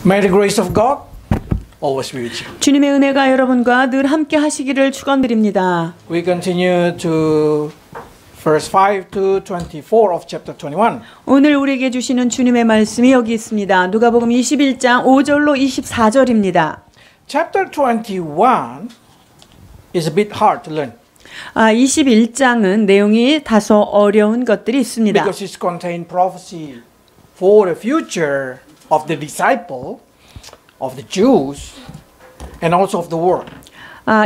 May the grace of God always be with you. 주님의 은혜가 여러분과 늘 함께 하시기를 축원드립니다. We continue to verse 5 to 24 of chapter 21. 오늘 우리에게 주시는 주님의 말씀이 여기 있습니다. 누가복음 21장 5절로 24절입니다. Chapter 21 is a bit hard to learn 21장은 내용이 다소 어려운 것들이 있습니다. because it's contained prophecy for the future of the disciple, of the Jews, and also of the world.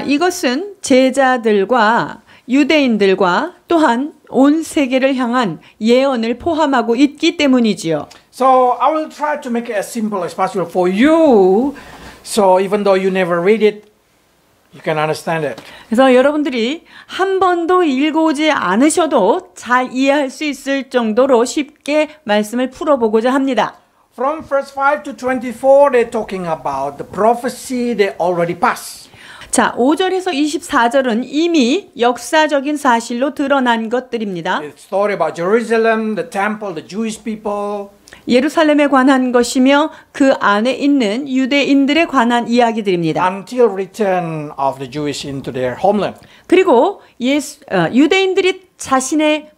이것은 제자들과 유대인들과 또한 온 세계를 향한 예언을 포함하고 있기 때문이지요. So I will try to make it as simple as possible for you. So even though you never read it, you can understand it. 그래서 여러분들이 한 번도 읽어오지 않으셔도 잘 이해할 수 있을 정도로 쉽게 말씀을 풀어보고자 합니다. From verse 5 to 24, they're talking about the prophecy that already passed. 자, 5절에서 24절은 이미 역사적인 사실로 드러난 것들입니다. It's story about Jerusalem, the temple, the Jewish people. 예루살렘에 관한 것이며 그 안에 있는 유대인들에 관한 이야기들입니다. Until return of the Jewish into their homeland. 그리고 유대인들이 자신의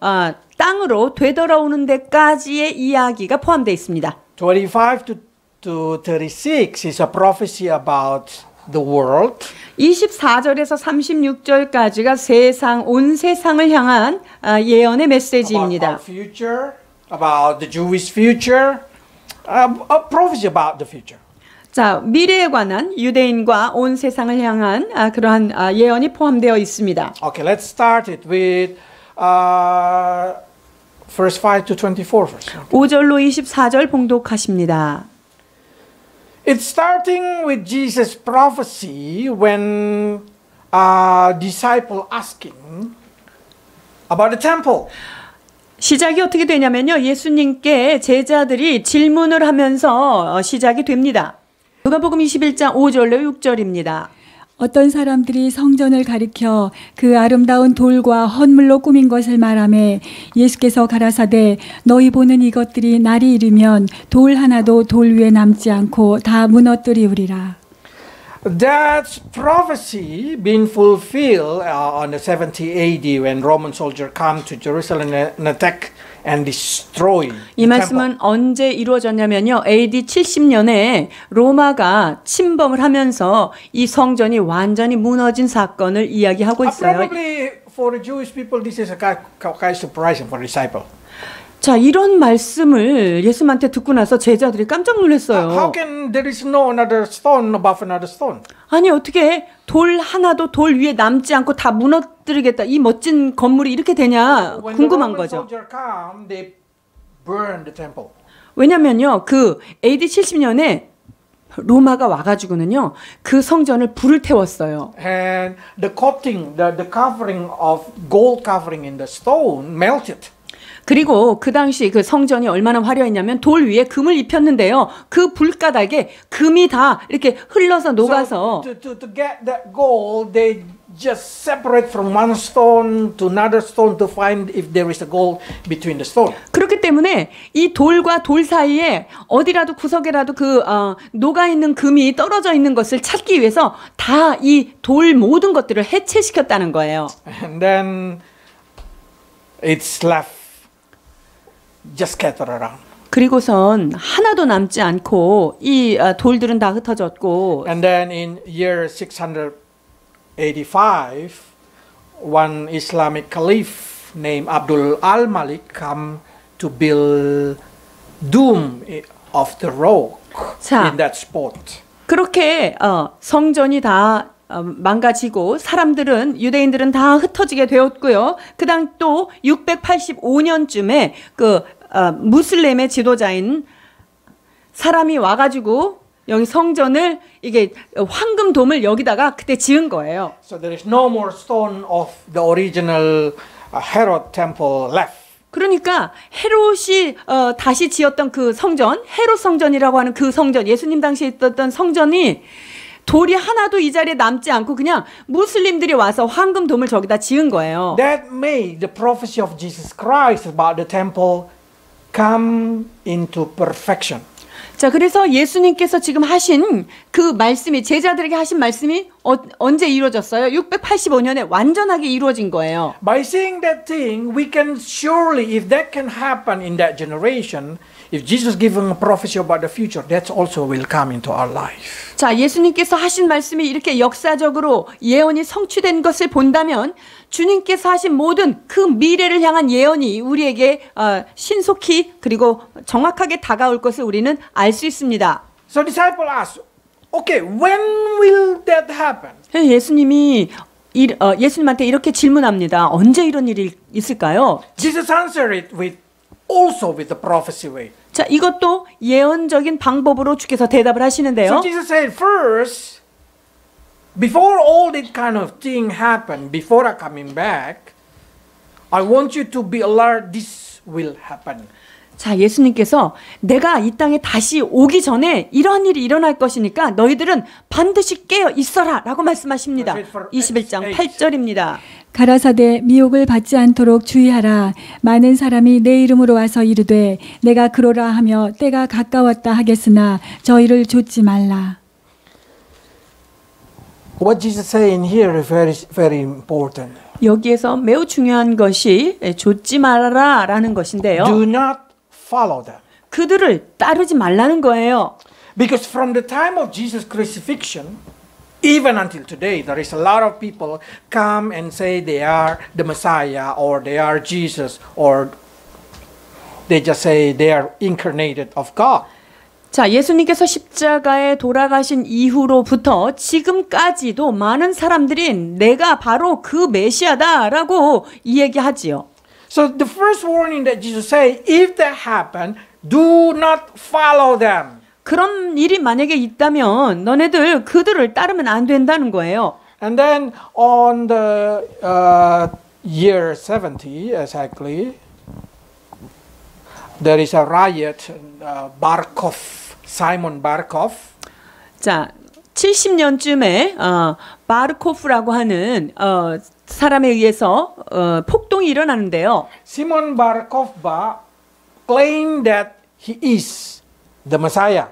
땅으로 되돌아오는 데까지의 이야기가 포함되어 있습니다. 25 to 36 is a prophecy about the world. 24절에서 36절까지가 세상, 온 세상을 향한 예언의 메시지입니다. About our future, about the Jewish future, a prophecy about the future. 자, 미래에 관한 유대인과 온 세상을 향한 그러한 예언이 포함되어 있습니다. Okay, let's start it with verse 5 to 24 first. 5절로 24절 봉독하십니다. It's starting with Jesus' prophecy when a disciple asking about the temple. 시작이 어떻게 되냐면요. 예수님께 제자들이 질문을 하면서 시작이 됩니다. 누가복음 21장 5절로 6절입니다. 어떤 사람들이 성전을 가리켜 그 아름다운 돌과 헌물로 꾸민 것을 말하매 예수께서 가라사대 너희 보는 이것들이 날이 이르면 돌 하나도 돌 위에 남지 않고 다 무너뜨리우리라. That prophecy being fulfilled on the 70 AD when Roman soldiers come to Jerusalem and attack and destroy 이 말씀은 언제 이루어졌냐면요. AD 70년에 로마가 침범을 하면서 이 성전이 완전히 무너진 사건을 이야기하고 있어요. Probably for the Jewish people this is a kind of surprising for disciple. 자, 이런 말씀을 예수님한테 듣고 나서 제자들이 깜짝 놀랐어요. How can there is no another stone above another stone? 아니 어떻게 돌 하나도 돌 위에 남지 않고 다 무너뜨리겠다. 이 멋진 건물이 이렇게 되냐 궁금한 거죠. Come, they burn the temple. 왜냐면요. 그 AD 70년에 로마가 와가지고는요. 그 성전을 불을 태웠어요. And the coating, the covering of gold covering in the stone melted. 그리고 그 당시 그 성전이 얼마나 화려했냐면 돌 위에 금을 입혔는데요. 그 불가닥에 금이 다 이렇게 흘러서 녹아서 So to get that gold, they just separate from one stone to another stone to find if there is a gold between the stone. 그렇기 때문에 이 돌과 돌 사이에 어디라도 구석에라도 그 녹아 있는 금이 떨어져 있는 것을 찾기 위해서 다 이 돌 모든 것들을 해체시켰다는 거예요. And then it's left just scattered around. 그리고선 하나도 남지 않고 이 돌들은 다 흩어졌고 And then in year 685, one Islamic caliph named Abdul al-Malik come to build dome of the rock 자, in that spot. 그렇게 성전이 다 망가지고 사람들은 유대인들은 다 흩어지게 되었고요. 그다음 또 685년쯤에 그 무슬림의 지도자인 사람이 와가지고 여기 성전을 이게 황금돔을 여기다가 그때 지은 거예요. So there is no more stone of the original Herod temple left. 그러니까 헤롯이 다시 지었던 그 성전, 헤롯 성전이라고 하는 그 성전, 예수님 당시에 있었던 성전이 돌이 하나도 이 자리에 남지 않고 그냥 무슬림들이 와서 황금돔을 저기다 지은 거예요. That made the prophecy of Jesus Christ about the temple come into perfection. 자, 그래서 예수님께서 지금 하신 그 말씀이 제자들에게 하신 말씀이 언제 이루어졌어요? 685년에 완전하게 이루어진 거예요. By seeing that thing, we can surely, if that can happen in that generation, if Jesus giving a prophecy about the future, that also will come into our life. 자, 예수님께서 하신 말씀이 이렇게 역사적으로 예언이 성취된 것을 본다면 주님께서 하신 모든 그 미래를 향한 예언이 우리에게 신속히 그리고 정확하게 다가올 것을 우리는 알 수 있습니다. So disciple asked, okay, when will that happen? 예수님이 예수님한테 이렇게 질문합니다. 언제 이런 일이 있을까요? Jesus answered it also with the prophecy way. 자, 이것도 예언적인 방법으로 주께서 대답을 하시는데요. So Jesus said, first, before all that kind of thing happen, before I coming back, I want you to be alert. This will happen. 자, 예수님께서 내가 이 땅에 다시 오기 전에 이러한 일이 일어날 것이니까 너희들은 반드시 깨어 있어라 라고 말씀하십니다. 21장 8절입니다. 가라사대 미혹을 받지 않도록 주의하라. 많은 사람이 내 이름으로 와서 이르되 내가 그러라 하며 때가 가까웠다 하겠으나 저희를 좇지 말라. What Jesus saying here is very important. 여기에서 매우 중요한 것이 좇지 말아라 라는 것인데요. Do not follow them. 그들을 따르지 말라는 거예요. Because from the time of Jesus' crucifixion, even until today, there is a lot of people come and say they are the Messiah or they are Jesus or they just say they are incarnated of God. 자, 예수님께서 십자가에 돌아가신 이후로부터 지금까지도 많은 사람들이 내가 바로 그 메시아다라고 이야기하지요. So the first warning that Jesus say, if that happen, do not follow them. 그런 일이 만약에 있다면 너네들 그들을 따르면 안 된다는 거예요. And then on the year 70 exactly, there is a riot. Simon Barkov. 자, 70년쯤에 바르코프라고 하는 사람에 의해서 폭동이 일어나는데요. Simon Barkov claimed that he is the Messiah.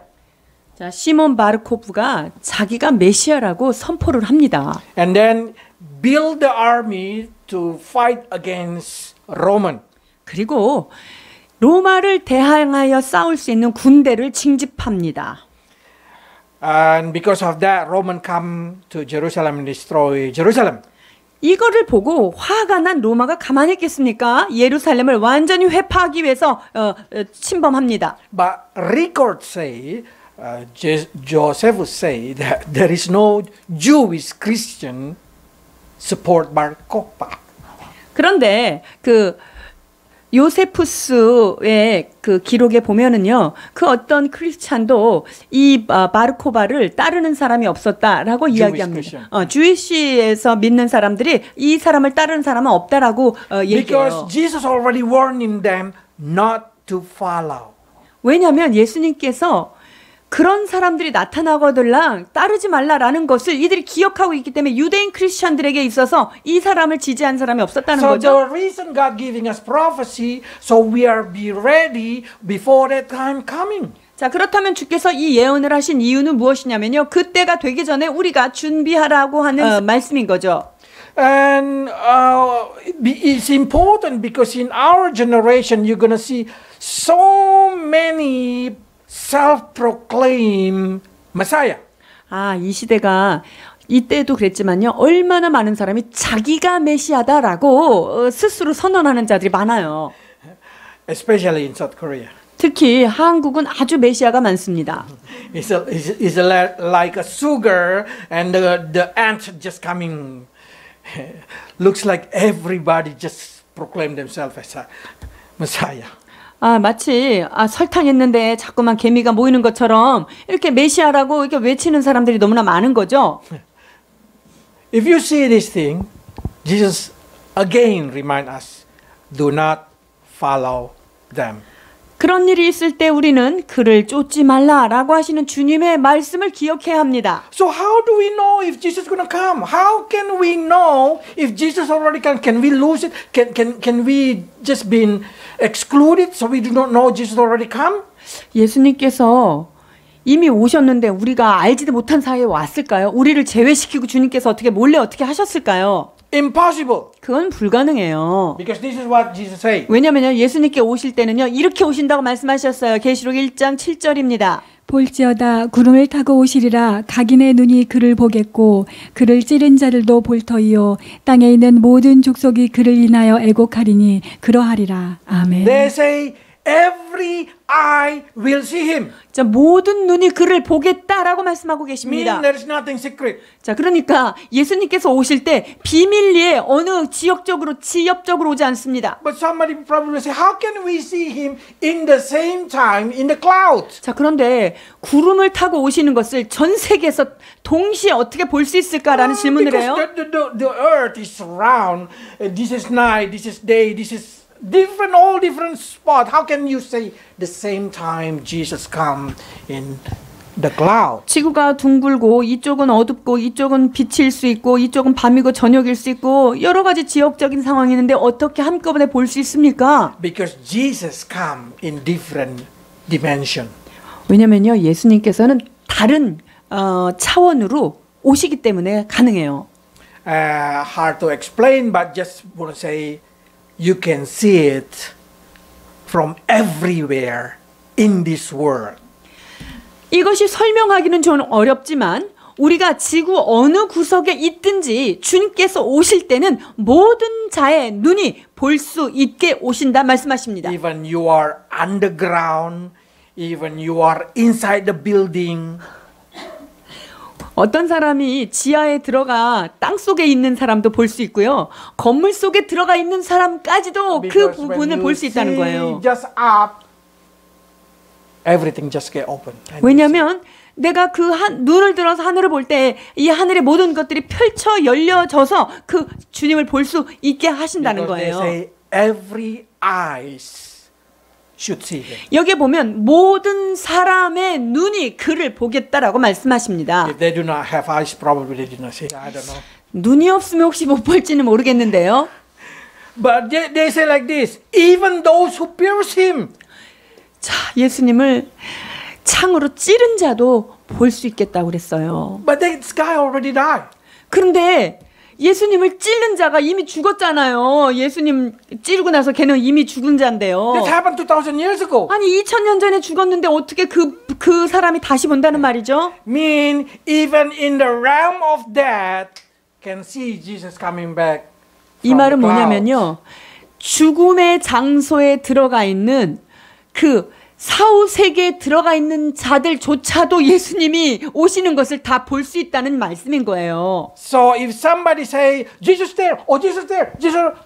자, 시몬 바르코프가 자기가 메시아라고 선포를 합니다. And then build the army to fight against Roman. 그리고 로마를 대항하여 싸울 수 있는 군대를 징집합니다. And because of that, Roman come to Jerusalem and destroy Jerusalem. 이거를 보고 화가 난 로마가 가만히 있겠습니까? 예루살렘을 완전히 회파하기 위해서 침범합니다. But records say, Josephus say that there is no Jewish Christian support Bar Kokhba. 그런데 그 요세푸스의 그 기록에 보면은요, 그 어떤 크리스찬도 이 바르코바를 따르는 사람이 없었다라고 이야기합니다. 주이시에서 믿는 사람들이 이 사람을 따르는 사람은 없다라고 얘기해요. Because Jesus already warning them not to follow. 왜냐하면 예수님께서 그런 사람들이 나타나거들랑 따르지 말라라는 것을 이들이 기억하고 있기 때문에 유대인 크리스천들에게 있어서 이 사람을 지지한 사람이 없었다는 So 거죠. the reason God giving us prophecy, so we are be ready before that time coming. 자, 그렇다면 주께서 이 예언을 하신 이유는 무엇이냐면요, 그때가 되기 전에 우리가 준비하라고 하는 말씀인 거죠. And it's important because in our generation you're gonna see so many self-proclaimed Messiah. 이 시대가 이때도 그랬지만요, 얼마나 많은 사람이 자기가 메시아다라고 스스로 선언하는 자들이 많아요. Especially in South Korea. 특히 한국은 아주 메시아가 많습니다. It's like a sugar and the ant just coming. Looks like everybody just proclaim themselves as a Messiah. 마치 설탕 했는데 자꾸만 개미가 모이는 것처럼 이렇게 메시아라고 이렇게 외치는 사람들이 너무나 많은 거죠. If you see this thing, Jesus again remind us, do not follow them. 그런 일이 있을 때 우리는 그를 쫓지 말라라고 하시는 주님의 말씀을 기억해야 합니다. So how do we know if Jesus is going to come? How can we know if Jesus already come? Can we lose it? Can we just been excluded so we do not know Jesus already come? 예수님께서 이미 오셨는데 우리가 알지도 못한 사이에 왔을까요? 우리를 제외시키고 주님께서 어떻게 몰래 어떻게 하셨을까요? Impossible. 그건 불가능해요. Because this is what Jesus said. 왜냐면요, 예수님께 오실 때는요, 이렇게 오신다고 말씀하셨어요. 계시록 1장 7절입니다. 볼지어다 구름을 타고 오시리라. 각인의 눈이 그를 보겠고 그를 찌른 자들도 볼 터이요 땅에 있는 모든 족속이 그를 인하여 애곡하리니 그러하리라. 아멘. They say every eye will see him. 자, 모든 눈이 그를 보겠다라고 말씀하고 계십니다. Meaning there is nothing secret. 자, 그러니까 예수님께서 오실 때 비밀리에 어느 지역적으로 오지 않습니다. But somebody probably say, how can we see him in the same time in the clouds? 자, 그런데 구름을 타고 오시는 것을 전 세계에서 동시에 어떻게 볼 수 있을까라는 질문을 해요. Because the earth is round. This is night, this is day, this is different, all different spot. How can you say the same time Jesus come in the cloud? 지구가 둥글고 이쪽은 어둡고 이쪽은 빛일 수 있고 이쪽은 밤이고 저녁일 수 있고 여러 가지 지역적인 상황이 있는데 어떻게 한꺼번에 볼 수 있습니까? Because Jesus come in different dimension. 왜냐면요, 예수님께서는 다른 차원으로 오시기 때문에 가능해요. Hard to explain, but just want to say you can see it from everywhere in this world. 이것이 설명하기는 좀 어렵지만 우리가 지구 어느 구석에 있든지 주님께서 오실 때는 모든 자의 눈이 볼 수 있게 오신다 말씀하십니다. Even you are underground, even you are inside the building. 어떤 사람이 지하에 들어가 땅 속에 있는 사람도 볼 수 있고요. 건물 속에 들어가 있는 사람까지도 그 Because when 부분을 you 볼 수 있다는 see 거예요. just up, everything just get open. And 왜냐하면 내가 그 눈을 들어서 하늘을 볼 때 이 하늘의 모든 것들이 펼쳐 열려져서 그 주님을 볼 수 있게 하신다는 because they 거예요. say every eyes should see him. 여기에 보면 모든 사람의 눈이 그를 보겠다라고 말씀하십니다. If they do not have eyes, probably they did not see. I don't know. 눈이 없으면 혹시 못 볼지는 모르겠는데요. But they say like this: even those who pierce him. 자, 예수님을 창으로 찌른 자도 볼 수 있겠다고 그랬어요. But this guy already died. 그런데 예수님을 찌른 자가 이미 죽었잖아요. 예수님 찌르고 나서 걔는 이미 죽은 자인데요. This happened 2,000 years ago. 아니 2000년 전에 죽었는데 어떻게 그 사람이 다시 본다는 말이죠? Mean even in the realm of death can see Jesus coming back. 이 말은 뭐냐면요. 죽음의 장소에 들어가 있는 그 사후 세계에 들어가 있는 자들조차도 예수님이 오시는 것을 다 볼 수 있다는 말씀인 거예요. So if somebody say Jesus there, oh Jesus there, Jesus,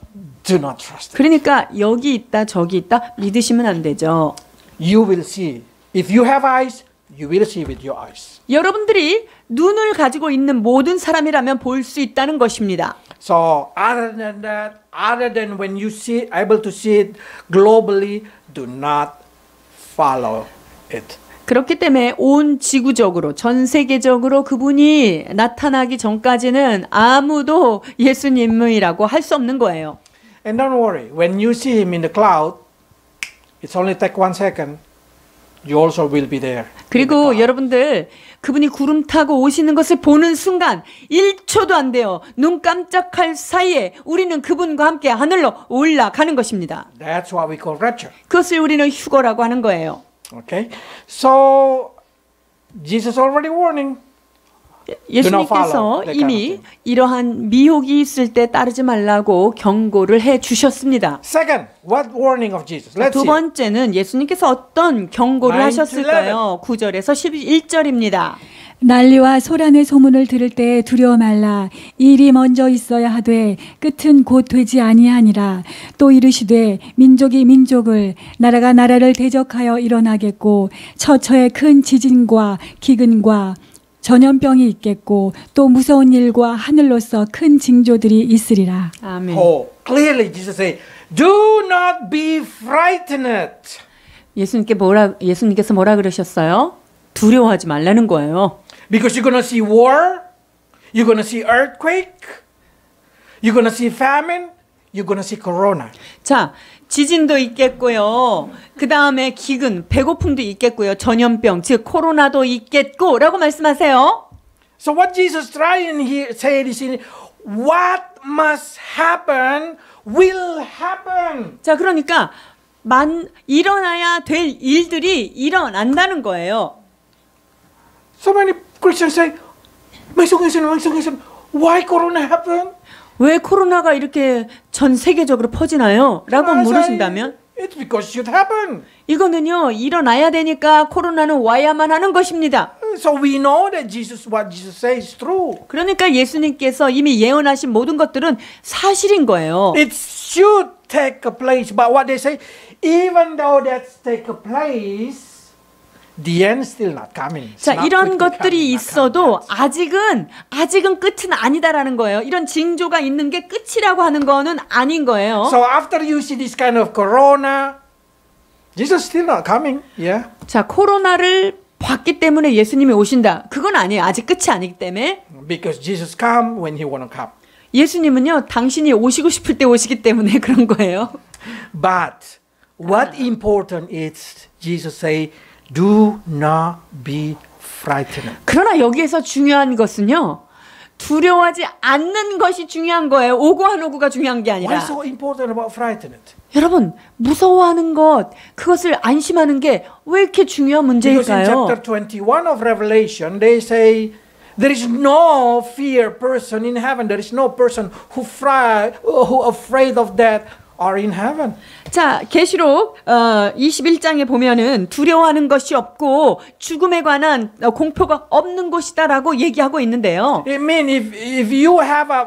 do not trust. 그러니까 여기 있다 저기 있다 믿으시면 안 되죠. You will see. If you have eyes, you will see with your eyes. 여러분들이 눈을 가지고 있는 모든 사람이라면 볼 수 있다는 것입니다. So other than that, other than when you see able to see it globally, do not follow it. 그렇기 때문에 온 지구적으로 전 세계적으로 그분이 나타나기 전까지는 아무도 예수님이라고 할 수 없는 거예요. And don't worry, when you see him in the cloud, it's only take 1 second. You also will be there. 그리고 여러분들 그분이 구름 타고 오시는 것을 보는 순간 1초도 안 돼요. 눈 깜짝할 사이에 우리는 그분과 함께 하늘로 올라가는 것입니다. That's what we call rapture. 그것을 우리는 휴거라고 하는 거예요. Okay? So Jesus already warning. 예수님께서 이미 이러한 미혹이 있을 때 따르지 말라고 경고를 해 주셨습니다. Second, what warning of Jesus? Let's 두 see. 번째는 예수님께서 어떤 경고를 9 to 하셨을까요? 9절에서 11절입니다. 난리와 소란의 소문을 들을 때 두려워 말라. 일이 먼저 있어야 하되 끝은 곧 되지 아니하니라. 또 이르시되 민족이 민족을 나라가 나라를 대적하여 일어나겠고 처처에 큰 지진과 기근과 전염병이 있겠고 또 무서운 일과 하늘로서 큰 징조들이 있으리라. 아멘. Oh, clearly Jesus say, do not be frightened. 예수님께서 뭐라 그러셨어요? 두려워하지 말라는 거예요. Because you're going to see war, you're going to see earthquake, you're going to see famine, you're going to see corona. 자, 지진도 있겠고요. 그 다음에 기근, 배고픔도 있겠고요. 전염병, 즉 코로나도 있겠고라고 말씀하세요. So what Jesus trying here said is, what must happen will happen. 자, 그러니까 일어나야 될 일들이 일어난다는 거예요. So many Christians say, why corona happened? 왜 코로나가 이렇게 전 세계적으로 퍼지나요? 라고 I say, 물으신다면 it's because it should happen. 이거는요, 일어나야 되니까 코로나는 와야만 하는 것입니다. So we know that what Jesus says is true. 그러니까 예수님께서 이미 예언하신 모든 것들은 사실인 거예요. It should take a place. But what they say, even though that's take a place, the end still not coming. It's 자, not 이런 quickly 것들이 coming, not 있어도 coming. 아직은 끝은 아니다라는 거예요. 이런 징조가 있는 게 끝이라고 하는 거는 아닌 거예요. So after you see this kind of corona, Jesus still not coming. Yeah. 자, 코로나를 봤기 때문에 예수님이 오신다. 그건 아니에요. 아직 끝이 아니기 때문에. Because Jesus come when he want to come. 예수님은요, 당신이 오시고 싶을 때 오시기 때문에 그런 거예요. But what important is Jesus say, do not be frightened. 그러나 여기에서 중요한 것은요, 두려워하지 않는 것이 중요한 거예요. 오고 안 오고가 중요한 게 Why 아니라. so important about frightened? 여러분, 무서워하는 것, 그것을 안심하는 게 왜 이렇게 중요한 Because in 문제일까요? chapter 21 of Revelation, they say, there is no fear person in heaven. There is no person who afraid of death are in heaven. 자, 계시록 21장에 보면은 두려워하는 것이 없고 죽음에 관한 공포가 없는 곳이다라고 얘기하고 있는데요. It means if you have a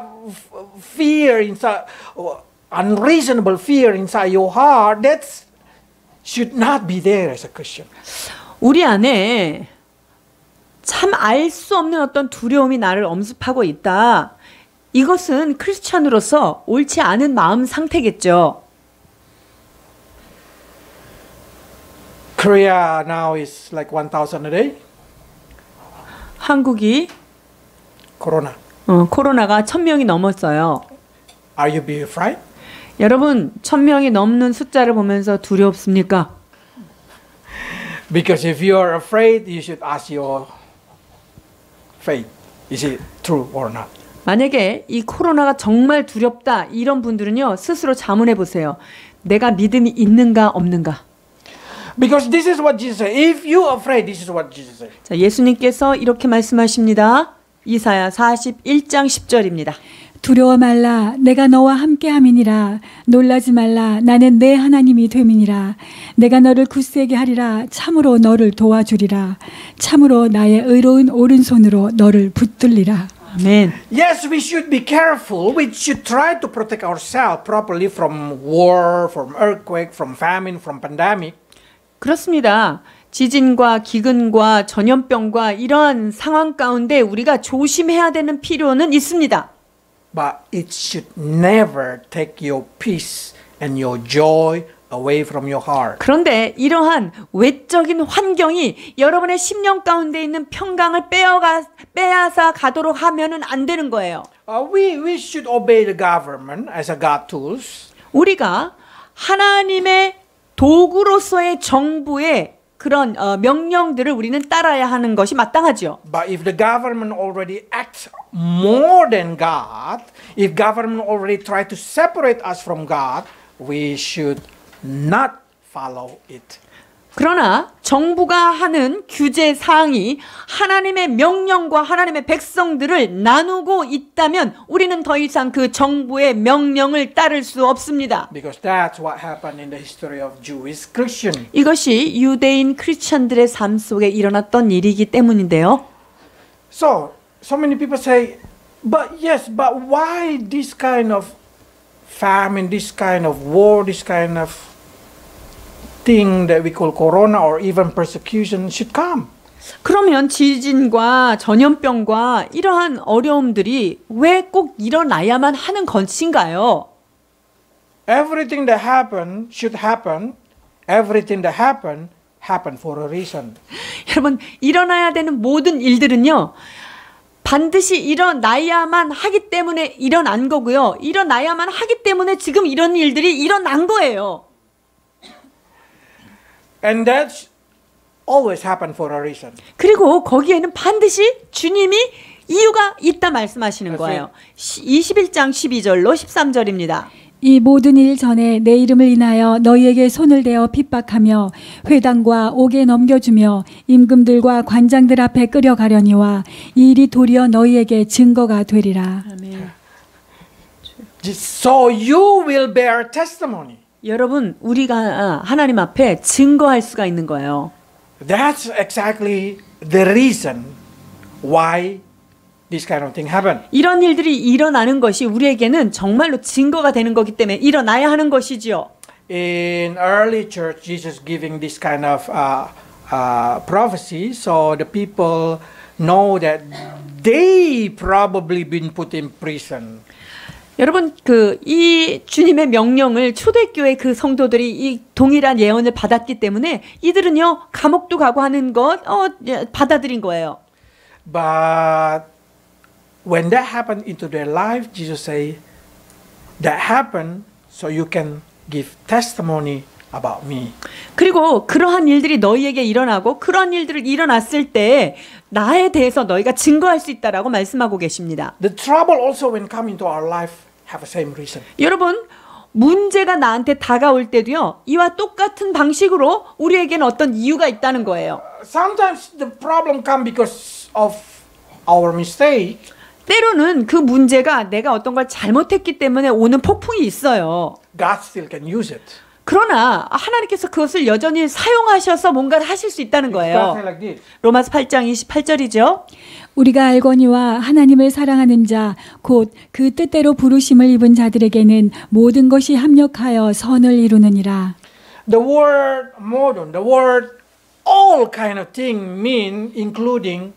fear inside, unreasonable fear inside your heart, that should not be there as a Christian. 우리 안에 참 알 수 없는 어떤 두려움이 나를 엄습하고 있다. 이것은 크리스찬으로서 옳지 않은 마음 상태겠죠. Korea now is like 1,000 a day. 한국이 Corona. 코로나가 1,000명이 넘었어요. Are you being afraid? 여러분, 1,000명이 넘는 숫자를 보면서 두렵습니까? Because if you are afraid, you should ask your faith. Is it true or not? 만약에 이 코로나가 정말 두렵다 이런 분들은요, 스스로 자문해 보세요. 내가 믿음이 있는가 없는가? Because this is what Jesus said. If you are afraid, this is what Jesus said. 자, 예수님께서 이렇게 말씀하십니다. 이사야 41장 10절입니다. 두려워 말라 내가 너와 함께함이니라 놀라지 말라 나는 내 하나님이 됨이니라 내가 너를 굳세게 하리라 참으로 너를 도와주리라 참으로 나의 의로운 오른손으로 너를 붙들리라. 아멘. Yes, we should be careful. We should try to protect ourselves properly from war, from earthquake, from famine, from pandemic. 그렇습니다. 지진과 기근과 전염병과 이러한 상황 가운데 우리가 조심해야 되는 필요는 있습니다. But it should never take your peace and your joy away from your heart. 그런데 이러한 외적인 환경이 여러분의 심령 가운데 있는 평강을 빼앗아 가도록 하면은 안 되는 거예요. We should obey the government as a God tools. 우리가 하나님의 도구로서의 정부의 그런 명령들을 우리는 따라야 하는 것이 마땅하죠. But if the government already acts more than God, if government already try to separate us from God, we should not follow it. 그러나 정부가 하는 규제 사항이 하나님의 명령과 하나님의 백성들을 나누고 있다면 우리는 더 이상 그 정부의 명령을 따를 수 없습니다. Because that's what happened in the history of Jewish Christian. 이것이 유대인 크리스천들의 삶 속에 일어났던 일이기 때문인데요. So many people say, but why this kind of famine, this kind of war, this kind of thing that we call corona or even persecution should come? 그러면 지진과 전염병과 이러한 어려움들이 왜 꼭 일어나야만 하는 것인가요? Everything that happened should happen. Everything that happened for a reason. 여러분, 일어나야 되는 모든 일들은요, 반드시 일어나야만 하기 때문에 일어난 거고요. 일어나야만 하기 때문에 지금 이런 일들이 일어난 거예요. And that always happen for a reason. 그리고 거기에는 반드시 주님이 이유가 있다 말씀하시는 거예요. 21장 12절로 13절입니다. 이 모든 일 전에 내 이름을 인하여 너희에게 손을 대어 핍박하며 회당과 옥에 넘겨주며 임금들과 관장들 앞에 끌어가려니와 이 일이 도리어 너희에게 증거가 되리라. 아멘. So you will bear testimony. 여러분, 우리가 하나님 앞에 증거할 수가 있는 거예요. That's exactly the reason why this kind of thing happen. 이런 일들이 일어나는 것이 우리에게는 정말로 증거가 되는 거기 때문에 일어나야 하는 것이지요. In early church, Jesus giving this kind of prophecy, so the people know that they probably been put in prison. 여러분, 이 주님의 명령을 초대교회 그 성도들이 이 동일한 예언을 받았기 때문에 이들은요, 감옥도 가고 하는 것, 받아들인 거예요. But when that happened into their life, Jesus say, that happened so you can give testimony about me. 그리고 그러한 일들이 너희에게 일어나고 그러한 일들이 일어났을 때 나에 대해서 너희가 증거할 수 있다라고 말씀하고 계십니다. The trouble also when come into our life have the same reason. 여러분, 문제가 나한테 다가올 때도요, 이와 똑같은 방식으로 우리에게는 어떤 이유가 있다는 거예요. Sometimes the problem come because of our mistake. 때로는 그 문제가 내가 어떤 걸 잘못했기 때문에 오는 폭풍이 있어요. God still can use it. 그러나 하나님께서 그것을 여전히 사용하셔서 뭔가를 하실 수 있다는 거예요. Like this. 로마서 8장 28절이죠. 우리가 알거니와 하나님을 사랑하는 자 곧 그 뜻대로 부르심을 입은 자들에게는 모든 것이 합력하여 선을 이루느니라. The word modern, the word all kind of thing mean including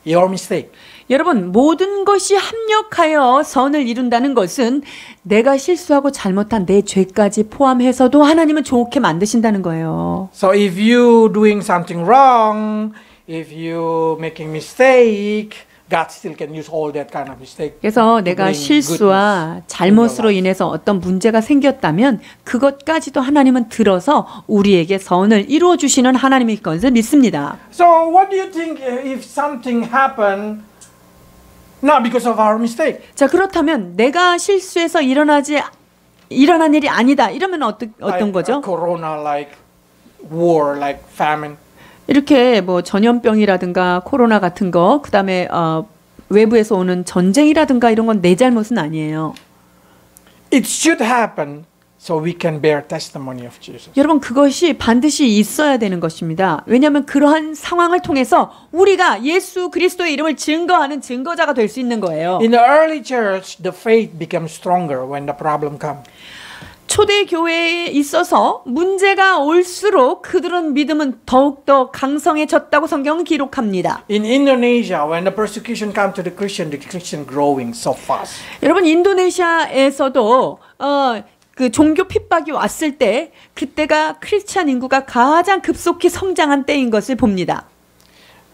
your mistake. 여러분, 모든 것이 합력하여 선을 이룬다는 것은 내가 실수하고 잘못한 내 죄까지 포함해서도 하나님은 좋게 만드신다는 거예요. So if you doing something wrong, if you making mistake, God still can use all that kind of mistake. 그래서 to 내가 bring 실수와 goodness 잘못으로 in your life. 인해서 어떤 문제가 생겼다면 그것까지도 하나님은 들어서 우리에게 선을 이루어 주시는 하나님일 것을 믿습니다. So what do you think if something happen not because of our mistake? 자, 그렇다면 내가 실수해서 일어난 일이 아니다. 이러면 어떤 Like, 거죠? corona, like war, like famine. 이렇게 뭐 전염병이라든가 코로나 같은 거, 그다음에 외부에서 오는 전쟁이라든가 이런 건 내 잘못은 아니에요. It should happen so we can bear testimony of Jesus. 여러분, 그것이 반드시 있어야 되는 것입니다. 왜냐하면 그러한 상황을 통해서 우리가 예수 그리스도의 이름을 증거하는 증거자가 될 수 있는 거예요. In the early church, the faith becomes stronger when the problem comes. 초대 교회에 있어서 문제가 올수록 그들은 믿음은 더욱더 강성해졌다고 성경은 기록합니다. In Indonesia, when the persecution comes to the Christian growing so fast. 여러분, 인도네시아에서도 그 종교 핍박이 왔을 때 그때가 크리스찬 인구가 가장 급속히 성장한 때인 것을 봅니다.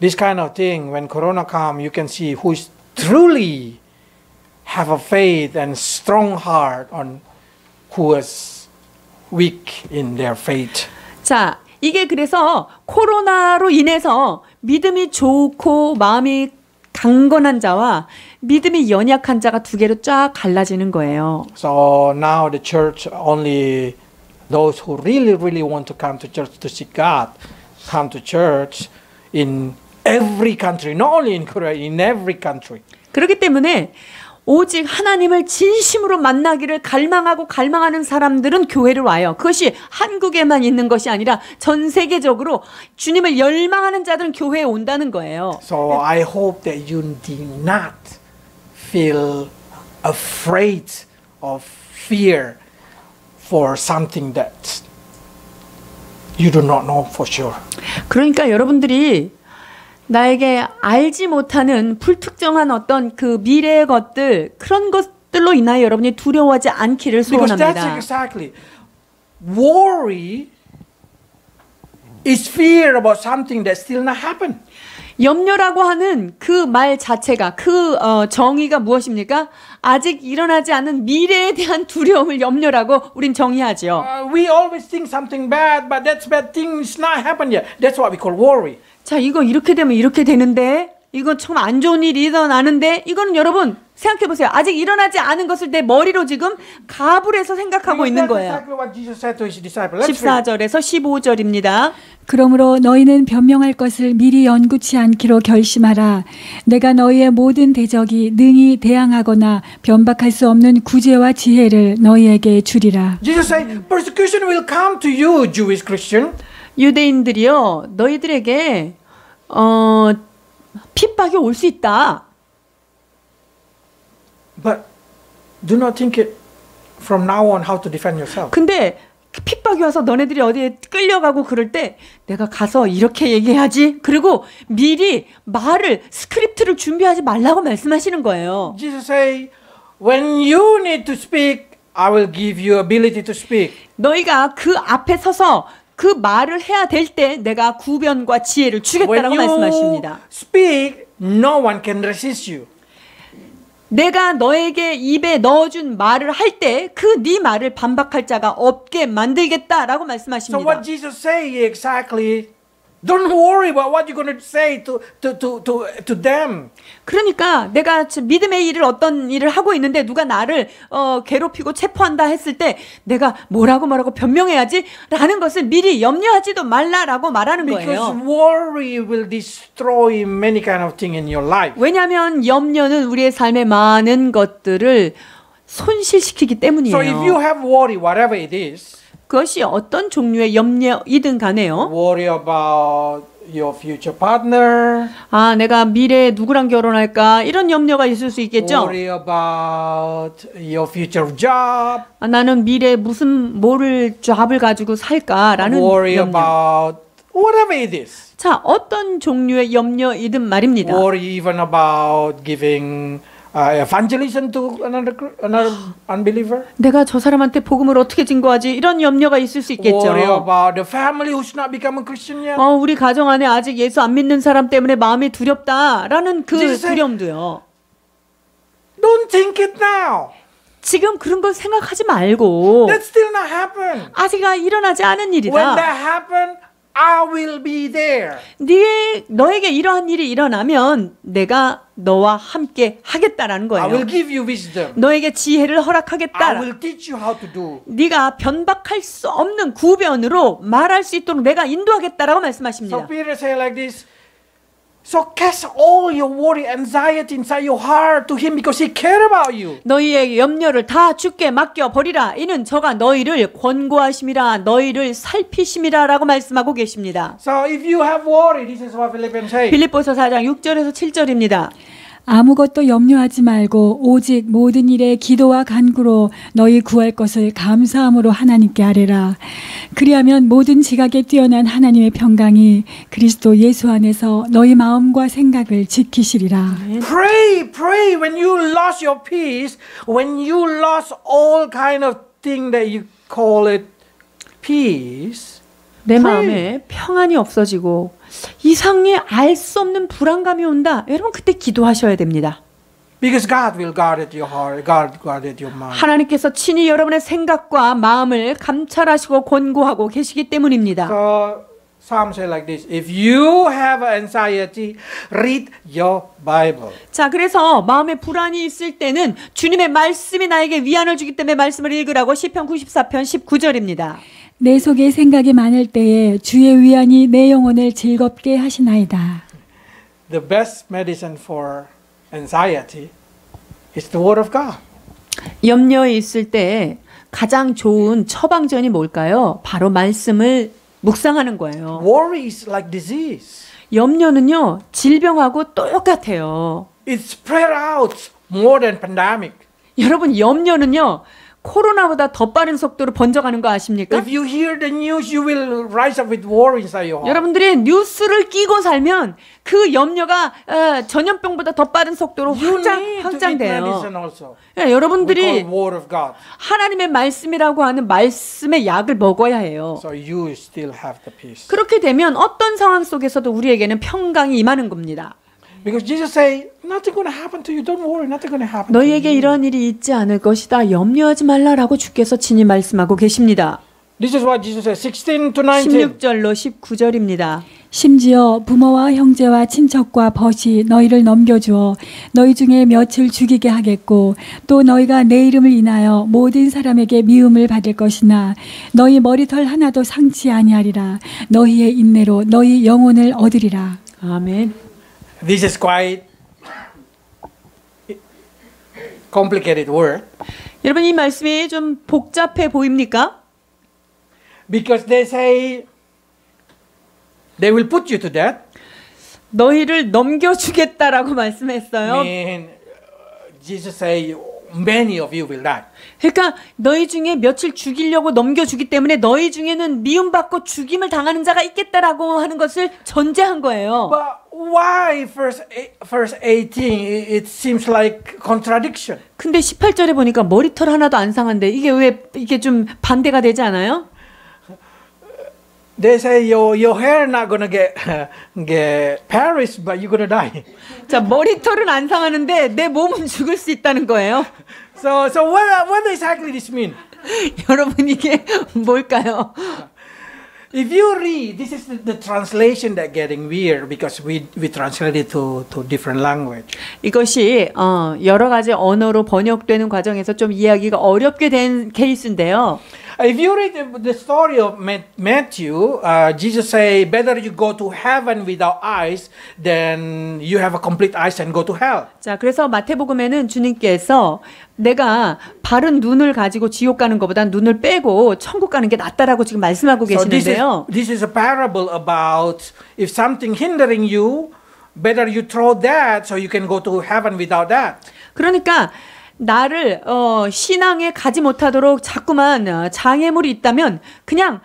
This kind of thing, when corona comes, you can see who is truly have a faith and strong heart on who is weak in their faith. 자, 이게 그래서 코로나로 인해서 믿음이 좋고 마음이 강건한 자와 믿음이 연약한 자가 두 개로 쫙 갈라지는 거예요. So now the church only those who really want to come to church to seek God come to church in every country, not only in Korea, in every country. 그렇기 때문에 오직 하나님을 진심으로 만나기를 갈망하는 사람들은 교회를 와요. 그것이 한국에만 있는 것이 아니라 전 세계적으로 주님을 열망하는 자들은 교회에 온다는 거예요. So I hope that you do not feel afraid of fear for something that you do not know for sure. 그러니까 여러분들이 나에게 알지 못하는 불특정한 어떤 그 미래의 것들, 그런 것들로 인하여 여러분이 두려워하지 않기를 Because that's 소원합니다. exactly worry is fear about something that still not happened. 염려라고 하는 그 말 자체가 그 정의가 무엇입니까? 아직 일어나지 않은 미래에 대한 두려움을 염려라고 우린 정의하죠. We always think something bad, but that bad thing is not happened yet. That's what we call worry. 자, 이거 이렇게 되면 이렇게 되는데 이거 참 안 좋은 일이 일어나는데 이거는 여러분 생각해 보세요. 아직 일어나지 않은 것을 내 머리로 지금 가불해서 생각하고 있는 거예요. Exactly what Jesus said to his disciples. Let's read. 14절에서 15절입니다. 그러므로 너희는 변명할 것을 미리 연구치 않기로 결심하라. 내가 너희의 모든 대적이 능히 대항하거나 변박할 수 없는 구제와 지혜를 너희에게 주리라. Jesus said, persecution will come to you, Jewish Christian. 유대인들이요, 너희들에게 핍박이 올 수 있다. But do not think it from now on how to defend yourself. 근데 핍박이 와서 너네들이 어디에 끌려가고 그럴 때 내가 가서 이렇게 얘기해야지. 그리고 미리 말을 스크립트를 준비하지 말라고 말씀하시는 거예요. Jesus say, when you need to speak, I will give you ability to speak. 너희가 그 앞에 서서 그 말을 해야 될 때 내가 구변과 지혜를 When 주겠다라고 you 말씀하십니다. speak, no one can resist you. 내가 너에게 입에 넣어준 말을 할 때 그 네 말을 반박할 자가 없게 만들겠다라고 So 말씀하십니다. what Jesus say exactly? Don't worry about what you're going to say to them. 그러니까 내가 믿음의 일을 어떤 일을 하고 있는데 누가 나를 괴롭히고 체포한다 했을 때 내가 뭐라고 변명해야지 라는 것을 미리 염려하지도 말라라고 말하는 Because 거예요. worry will destroy many kind of things in your life. 왜냐하면 염려는 우리의 삶의 많은 것들을 손실시키기 So if you 때문이에요. have worry, whatever it is, 그것이 어떤 종류의 염려이든 간에요. worry about your future partner, 아, 내가 미래에 누구랑 결혼할까 이런 염려가 있을 수 있겠죠. worry about your future job, 아, 나는 미래에 뭐를 잡을 가지고 살까라는 worry 염려. about whatever it is. 자, 어떤 종류의 염려이든 말입니다. Worry even about giving evangelism to another unbeliever. 내가 저 사람한테 복음을 어떻게 증거하지? 이런 염려가 있을 수 있겠죠. Worry about the family who's not become a Christian yet. 우리 가정 안에 아직 예수 안 믿는 사람 때문에 마음이 두렵다라는 그 Jesus said, 두려움도요. Don't think it now. 지금 그런 걸 생각하지 말고 That's still not happen. 아직 일어나지 않은 When 일이다. that happen, I will be there. 너에게 이러한 일이 일어나면 내가 너와 함께 하겠다라는 I will 거예요. give you wisdom. 너에게 지혜를 I 허락하겠다. will teach you how to do. 네가 변박할 수 없는 구변으로 말할 수 있도록 내가 인도하겠다라고 So 말씀하십니다. Peter say like this. So cast all your worry, anxiety inside your heart to him because he care about you. 너희의 염려를 다 주께 맡겨 버리라. 이는 저가 너희를 권고하심이라, 너희를 살피심이라라고 말씀하고 계십니다. So if you have worry, this is what Philippians say. 빌립보서 4장 6절에서 7절입니다. 아무것도 염려하지 말고 오직 모든 일에 기도와 간구로 너희 구할 것을 감사함으로 하나님께 아뢰라. 그리하면 모든 지각에 뛰어난 하나님의 평강이 그리스도 예수 안에서 너희 마음과 생각을 지키시리라. Pray when you lost your peace, when you lost all kind of thing that you call it peace. 내 마음에 평안이 없어지고 이상의 알 수 없는 불안감이 온다. 여러분 그때 기도하셔야 됩니다. Because God will guard your heart, God guarded your mind. 하나님께서 친히 여러분의 생각과 마음을 감찰하시고 권고하고 계시기 때문입니다. So Psalm say like this: If you have anxiety, read your Bible. 자, 그래서 마음에 불안이 있을 때는 주님의 말씀이 나에게 위안을 주기 때문에 말씀을 읽으라고 시편 94편 19절입니다. 내 속에 생각이 많을 때에 주의 위안이 내 영혼을 즐겁게 하시나이다. The best medicine for anxiety is the Word of God. 염려에 있을 때 가장 좋은 처방전이 뭘까요? 바로 말씀을 묵상하는 거예요. Worry is like disease. 염려는요, 질병하고 똑같아요. It spread out more than pandemic. 여러분, 염려는요, 코로나보다 더 빠른 속도로 번져가는 거 아십니까? If you hear the news, you will rise up with war inside your heart. 여러분들이 뉴스를 끼고 살면 그 염려가 전염병보다 더 빠른 속도로 You need to eat 확장돼요. medicine also. 예, We 여러분들이 call word of God. 하나님의 말씀이라고 하는 말씀의 약을 먹어야 해요. So you still have the peace. 그렇게 되면 어떤 상황 속에서도 우리에게는 평강이 임하는 겁니다. Because Jesus say, nothing going to happen to you. Don't worry, nothing going to happen 너희에게 to you. 이런 일이 있지 않을 것이다. 염려하지 말라라고 주께서 친히 말씀하고 계십니다. This is what Jesus said, 16 to 19. 16절로 19절입니다. 심지어 부모와 형제와 친척과 벗이 너희를 넘겨주어 너희 중에 며칠 죽이게 하겠고 또 너희가 내 이름을 인하여 모든 사람에게 미움을 받을 것이나 너희 머리털 하나도 상치 아니하리라. 너희의 인내로 너희 영혼을 얻으리라. 아멘. This is quite complicated word 여러분 이 말씀이 좀 복잡해 보입니까? because they say they will put you to death. 너희를 넘겨주겠다라고 말씀했어요. mean Jesus say many of you will die. 그러니까 너희 중에 며칠 죽이려고 넘겨주기 때문에 너희 중에는 미움받고 죽임을 당하는 자가 있겠다라고 하는 것을 전제한 거예요. But why verse 18 it seems like contradiction. 근데 18절에 보니까 머리털 하나도 안 상한데 이게 왜 이게 좀 반대가 되지 않아요? They say your hair not gonna get perished, but you're gonna die. 자, 머리털은 안 상하는데 내 몸은 죽을 수 있다는 거예요. So what exactly this mean? 여러분 이게 뭘까요? If you read, this is the translation that getting weird because we translate it to different language. 이것이 여러 가지 언어로 번역되는 과정에서 좀 이해하기가 어렵게 된 케이스인데요. If you read the story of Matthew, Jesus say, better you go to heaven without eyes than you have a complete eyes and go to hell. 자, 그래서 마태복음에는 주님께서 내가 바른 눈을 가지고 지옥 가는 것보다 눈을 빼고 천국 가는 게 낫다라고 지금 말씀하고 계시는데요. This is a parable about if something hindering you, better you throw that so you can go to heaven without that. 그러니까 나를 신앙에 가지 못하도록 자꾸만 장애물이 있다면 그냥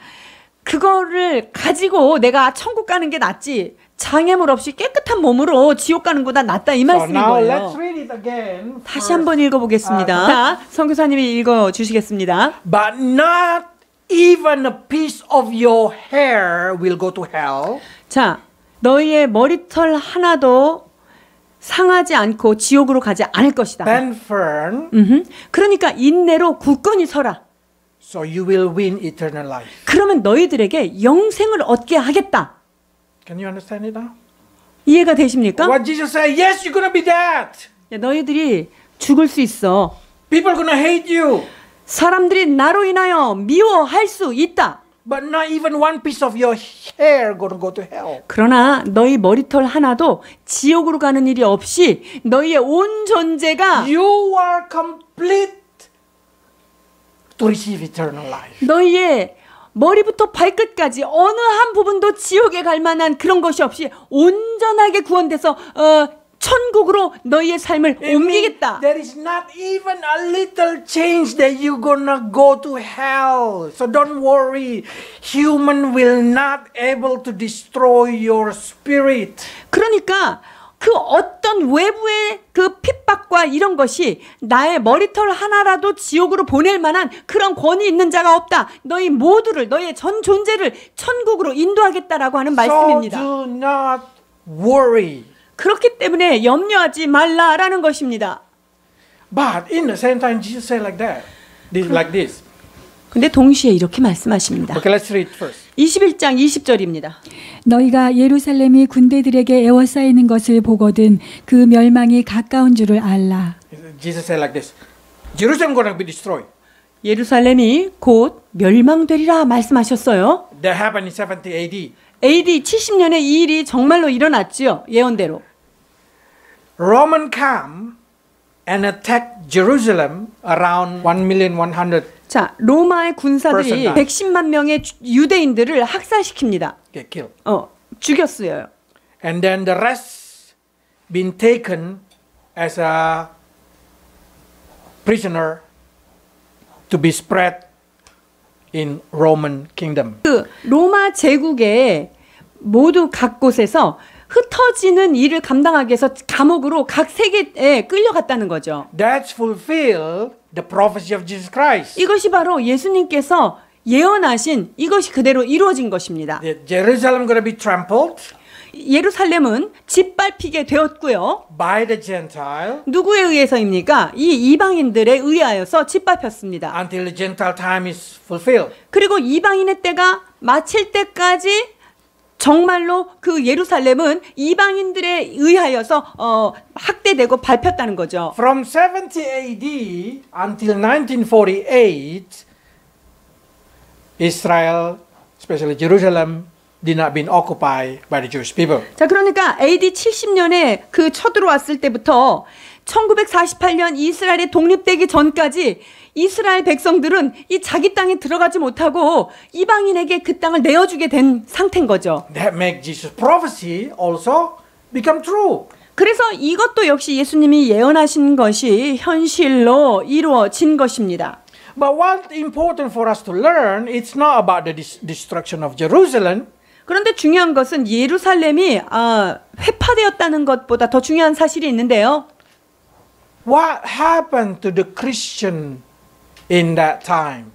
그거를 가지고 내가 천국 가는 게 낫지 장애물 없이 깨끗한 몸으로 지옥 가는 것보다 낫다 이 말씀인 So now 거예요. let's read it again. 다시 한번 읽어보겠습니다. 자, 선교사님이 읽어주시겠습니다. But not even a piece of your hair will go to hell. 자, 너희의 머리털 하나도 상하지 않고 지옥으로 가지 않을 것이다. Stand firm, 그러니까 인내로 굳건히 서라. so you will win eternal life. 그러면 너희들에게 영생을 얻게 하겠다. Can you understand it now? 이해가 되십니까? What Jesus said, yes, you're gonna be dead. 야, 너희들이 죽을 수 있어. People gonna hate you. 사람들이 나로 인하여 미워할 수 있다. But not even one piece of your hair gonna go to hell. 그러나 너희 머리털 하나도 지옥으로 가는 일이 없이 너희의 온 존재가 You are complete to receive eternal life. 너희의 머리부터 발끝까지 어느 한 부분도 지옥에 갈 만한 그런 것이 없이 온전하게 구원돼서 천국으로 너희의 삶을 It means 옮기겠다. there is not even a little change that you're gonna go to hell. So don't worry. Human will not able to destroy your spirit. 그러니까 그 어떤 외부의 그 핍박과 이런 것이 나의 머리털 하나라도 지옥으로 보낼 만한 그런 권위 있는 자가 없다. 너희 모두를 너희의 전 존재를 천국으로 인도하겠다라고 하는 말씀입니다. So do not worry. 그렇기 때문에 염려하지 말라라는 것입니다. But in the same time, Jesus said like that, like this. 근데 동시에 이렇게 말씀하십니다. Okay, let's read first. 21장 20절입니다. 너희가 예루살렘이 군대들에게 에워싸이는 것을 보거든 그 멸망이 가까운 줄을 알라. Jesus said like this. Jerusalem going to be destroyed. 예루살렘이 곧 멸망되리라 말씀하셨어요. That happened in 70 AD. AD 70년에 이 일이 정말로 일어났지요. 예언대로. Roman came and attacked Jerusalem around 1,100,000. 자, 로마의 군사들이 Person 110만 명의 유대인들을 학살시킵니다. Get killed. 죽였어요. And then the rest been taken as a prisoner to be spread in Roman kingdom. 그 로마 제국에 모두 각 곳에서 흩어지는 일을 감당하기 위해서 감옥으로 각 세계에 끌려갔다는 거죠. That's fulfill the prophecy of Jesus Christ. 이것이 바로 예수님께서 예언하신 이것이 그대로 이루어진 것입니다. That Jerusalem going to be trampled 예루살렘은 짓밟히게 되었고요. by the Gentile 누구에 의해서입니까? 이 이방인들에 의하여서 짓밟혔습니다. until the Gentile time is fulfilled. 그리고 이방인의 때가 마칠 때까지 정말로 그 예루살렘은 이방인들에 의하여서 학대되고 밟혔다는 거죠. From 70 AD until 1948, Israel, especially Jerusalem, did not been occupied by the Jewish people. 자, 그러니까 AD 70년에 그 쳐들어왔을 때부터 1948년 이스라엘이 독립되기 전까지 이스라엘 백성들은 이 자기 땅에 들어가지 못하고 이방인에게 그 땅을 내어주게 된 상태인 거죠. That makes Jesus' prophecy also become true. 그래서 이것도 역시 예수님이 예언하신 것이 현실로 이루어진 것입니다. But what's important for us to learn, it's not about the destruction of Jerusalem. 그런데 중요한 것은 예루살렘이 회파되었다는 것보다 더 중요한 사실이 있는데요. What happened to the Christian in that time?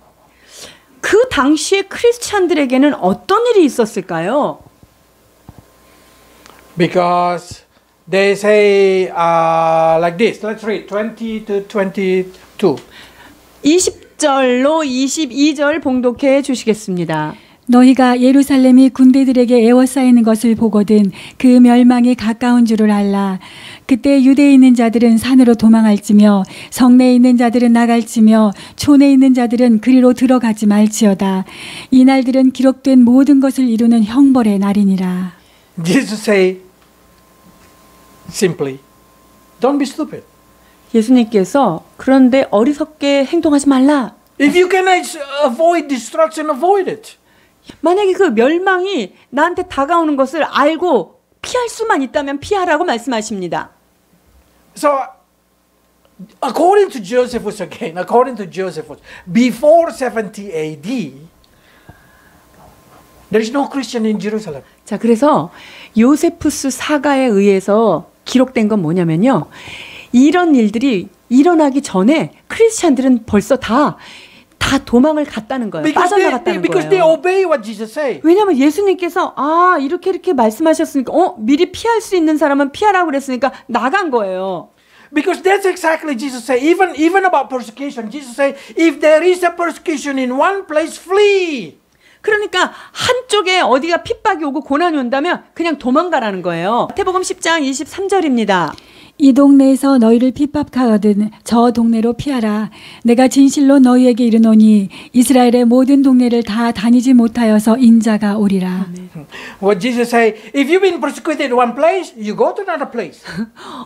그 당시에 크리스찬들에게는 어떤 일이 있었을까요? Because they say like this. Let's read 20 to 22. 20절로 22절 봉독해 주시겠습니다. 너희가 예루살렘이 군대들에게 에워싸이는 것을 보거든 그 멸망이 가까운 줄을 알라. 그때 유대에 있는 자들은 산으로 도망할지며 성내에 있는 자들은 나갈지며 촌에 있는 자들은 그리로 들어가지 말지어다. 이 날들은 기록된 모든 것을 이루는 형벌의 날이니라. Jesus say simply, don't be stupid. 예수님께서 그런데 어리석게 행동하지 말라. If you can avoid destruction, avoid it. 만약에 그 멸망이 나한테 다가오는 것을 알고 피할 수만 있다면 피하라고 말씀하십니다. So, according to Josephus again, according to Josephus, before 70 AD, there is no Christian in Jerusalem. 자, 그래서 요세푸스 사가에 의해서 기록된 건 뭐냐면요. 이런 일들이 일어나기 전에 크리스찬들은 벌써 다 도망을 갔다는 거예요. 빠져나갔다는 because they 거예요. obey what Jesus say. 왜냐하면 예수님께서 이렇게 말씀하셨으니까 미리 피할 수 있는 사람은 피하라고 그랬으니까 나간 거예요. Because that's exactly Jesus say. Even about persecution, Jesus say, if there is a persecution in one place, flee. 그러니까 한쪽에 어디가 핍박이 오고 고난이 온다면 그냥 도망가라는 거예요. 마태복음 10장 23절입니다. 이 동네에서 너희를 핍박하거든 저 동네로 피하라. 내가 진실로 너희에게 이르노니 이스라엘의 모든 동네를 다 다니지 못하여서 인자가 오리라. What Jesus say, if you've been persecuted in one place, you go to another place.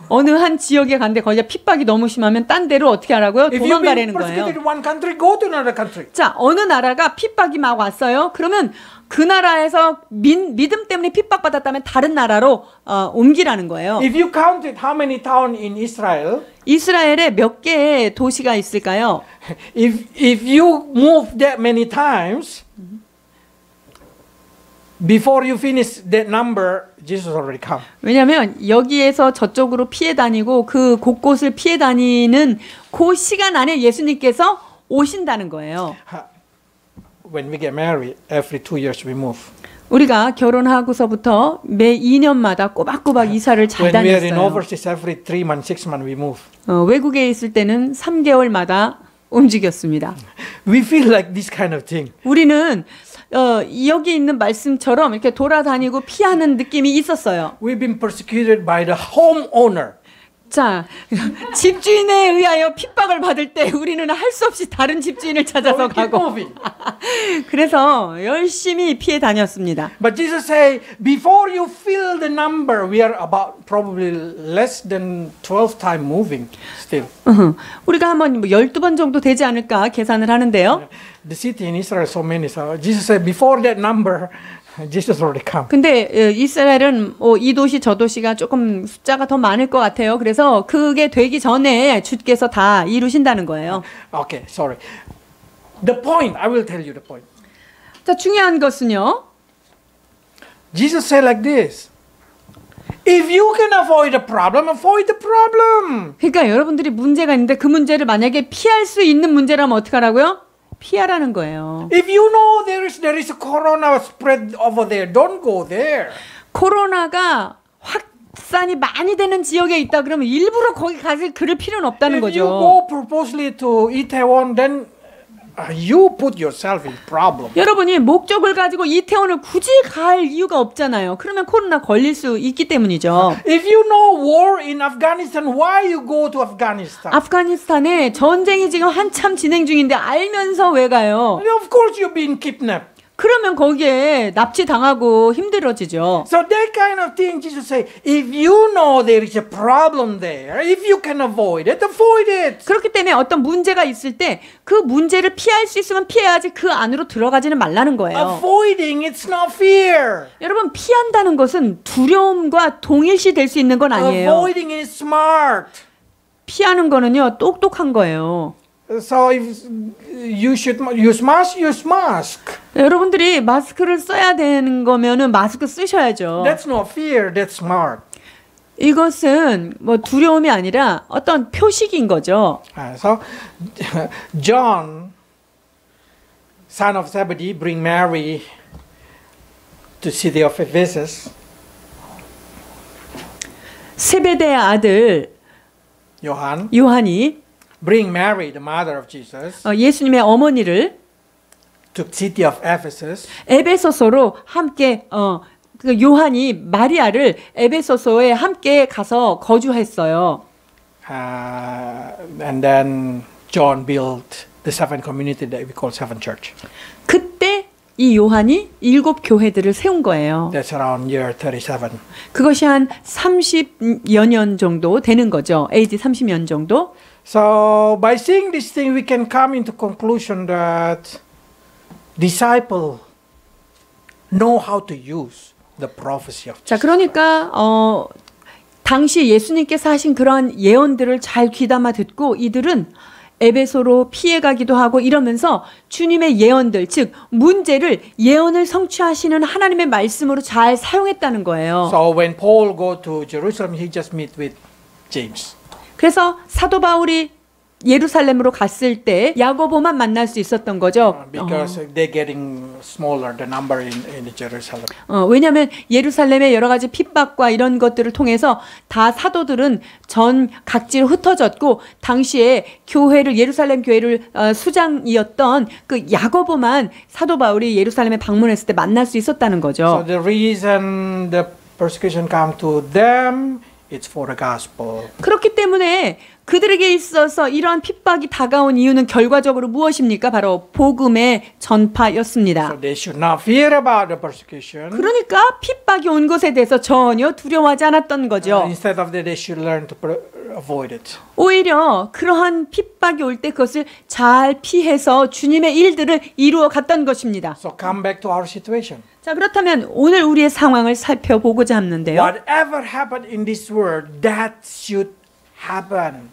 어느 한 지역에 갔는데 거기가 핍박이 너무 심하면 딴 데로 어떻게 하라고요? If you've been 도망가라는 거예요. persecuted in one country, go to another country. 자, 어느 나라가 핍박이 막 왔어요. 그러면 그 나라에서 믿음 때문에 핍박받았다면 다른 나라로 옮기라는 거예요. If you counted how many towns in Israel, 이스라엘에 몇 개의 도시가 있을까요? if you move that many times, before you finish that number, Jesus already come. 왜냐하면 여기에서 저쪽으로 피해 다니고 그 곳곳을 피해 다니는 그 시간 안에 예수님께서 오신다는 거예요. When we get married, every 2 years we move. 우리가 결혼하고서부터 매 2년마다 꼬박꼬박 이사를 잘 When we are in 다녔어요. overseas, every 3 months, 6 months we move. 외국에 있을 때는 3개월마다 움직였습니다. We feel like this kind of thing. 우리는 여기 있는 말씀처럼 이렇게 돌아다니고 피하는 느낌이 있었어요. We've been persecuted by the homeowner. 자, 집주인에 의하여 핍박을 받을 때 우리는 할 수 없이 다른 집주인을 찾아서 We keep 가고 moving. 그래서 열심히 피해 다녔습니다. But Jesus say, before you fill the number, we are about probably less than 12 times moving still. 우리가 한번 12번 정도 되지 않을까 계산을 하는데요. The city in Israel so many. So Jesus said, before that number, Jesus already come. 근데 이스라엘은 이 도시 저 도시가 조금 숫자가 더 많을 것 같아요. 그래서 그게 되기 전에 주께서 다 이루신다는 거예요. Okay, sorry. The point, I will tell you the point. 자, 중요한 것은요. Jesus said like this. If you can avoid a problem, avoid the problem. 그러니까 여러분들이 문제가 있는데 그 문제를 만약에 피할 수 있는 문제라면 어떻게 하라고요? 피하라는 거예요. If you know there is a corona spread over there, don't go there. 코로나가 확산이 많이 되는 지역에 있다 그러면 일부러 거기 가서 그럴 필요는 없다는 If you 거죠. go purposely to Itaewon, then you put yourself in problem. 여러분이 목적을 가지고 이태원을 굳이 갈 이유가 없잖아요. 그러면 코로나 걸릴 수 있기 때문이죠. If you know war in Afghanistan, why you go to Afghanistan? 아프가니스탄에 전쟁이 지금 한참 진행 중인데 알면서 왜 가요? Of course you're being kidnapped. 그러면 거기에 납치당하고 힘들어지죠. So that kind of thing, Jesus say, if you know there is a problem there, if you can avoid it. 그렇기 때문에 어떤 문제가 있을 때 그 문제를 피할 수 있으면 피해야지 그 안으로 들어가지는 말라는 거예요. Avoiding, it's not fear. 여러분 피한다는 것은 두려움과 동일시 될 수 있는 건 아니에요. Avoiding is smart. 피하는 거는요 똑똑한 거예요. So if you should use mask. 여러분들이 마스크를 써야 되는 거면은 마스크 쓰셔야죠. That's not fear, that's smart. 이것은 뭐 두려움이 아니라 어떤 표식인 거죠. So John, son of Zebedee, bring Mary to city of Ephesus. 세베대의 아들 요한이 bring Mary, the mother of Jesus, 예수님의 어머니를 to city of Ephesus. 에베소서로 함께 그 요한이 마리아를 에베소서에 함께 가서 거주했어요. And then John built the seven community that we call seven church. 그때 이 요한이 7 교회들을 세운 거예요. That's around year 37. 그것이 한 30여 년 정도 되는 거죠. AD 30년 정도. So by seeing this thing, we can come into conclusion that disciples know how to use the prophecy of Jesus. 자, 그러니까 당시 예수님께서 하신 그러한 예언들을 잘 귀담아 듣고 이들은 에베소로 피해가기도 하고 이러면서 주님의 예언들, 즉 문제를 예언을 성취하시는 하나님의 말씀으로 잘 사용했다는 거예요. So when Paul go to Jerusalem, he just meet with James. 그래서 사도 바울이 예루살렘으로 갔을 때 야고보만 만날 수 있었던 거죠. Because they're getting smaller, the number in Jerusalem. 왜냐하면 예루살렘의 여러 가지 핍박과 이런 것들을 통해서 다 사도들은 전 각지로 흩어졌고 당시에 교회를 예루살렘 교회를 수장이었던 그 야고보만 사도 바울이 예루살렘에 방문했을 때 만날 수 있었다는 거죠. So the reason the persecution come to them, it's for the gospel. 그렇기 때문에 그들에게 있어서 이러한 핍박이 다가온 이유는 결과적으로 무엇입니까? 바로 복음의 전파였습니다. So they should not fear about the persecution. 그러니까 핍박이 온 것에 대해서 전혀 두려워하지 않았던 거죠. Instead of that, they should learn to avoid it. 오히려 그러한 핍박이 올 때 그것을 잘 피해서 주님의 일들을 이루어 갔던 것입니다. So come back to our situation. 자, 그렇다면 오늘 우리의 상황을 살펴보고자 하는데요. Whatever happened in this world, that should happen.